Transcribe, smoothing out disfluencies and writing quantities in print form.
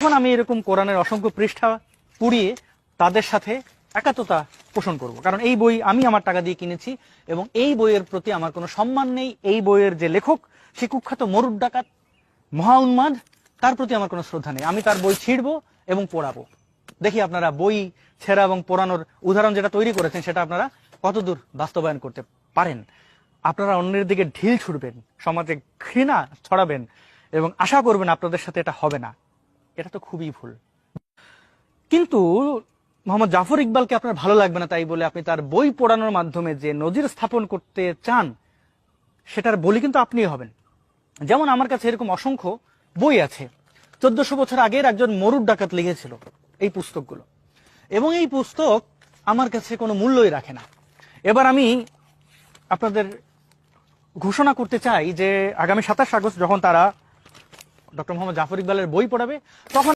তখন আমি এরকম কোরআনের অসংখ্য পৃষ্ঠা পুড়িয়ে তাদের সাথে একাত্মতা পোষণ করব। কারণ এই বই আমি আমার টাকা দিয়ে কিনেছি এবং এই বইয়ের প্রতি আমার কোনো সম্মান নেই। এই বইয়ের যে লেখক সে কুখ্যাত মরুড ডাকাত, মহা উন্মাদ, তার প্রতি আমার কোনো শ্রদ্ধা নেই। আমি তার বই ছিঁড়বো এবং পোড়াবো। দেখি আপনারা বই ছেঁড়া এবং পোড়ানোর উদাহরণ যেটা তৈরি করেছেন সেটা আপনারা কতদূর বাস্তবায়ন করতে পারেন। আপনারা অন্যের দিকে ঢিল ছুড়বেন, সমাজে ঘৃণা ছড়াবেন এবং আশা করবেন আপনাদের সাথে এটা হবে না। এটা তো খুবই ভুল। কিন্তু মোহাম্মদ জাফর ইকবালকে আপনার ভালো লাগবে না তাই বলে আপনি তার বই পড়ানোর মাধ্যমে যে নজির স্থাপন করতে চান সেটার বলি কিন্তু আপনিই হবেন। যেমন আমার কাছে এরকম অসংখ্য বই আছে 1400 বছর আগের একজন মরুড ডাকাত লিখেছিল এই পুস্তকগুলো, এবং এই পুস্তক আমার কাছে কোনো মূল্যই রাখে না। এবার আমি আপনাদের ঘোষণা করতে চাই যে আগামী 27 আগস্ট যখন তারা ডক্টর মোহাম্মদ জাফর ইকবালের বই পড়াবে তখন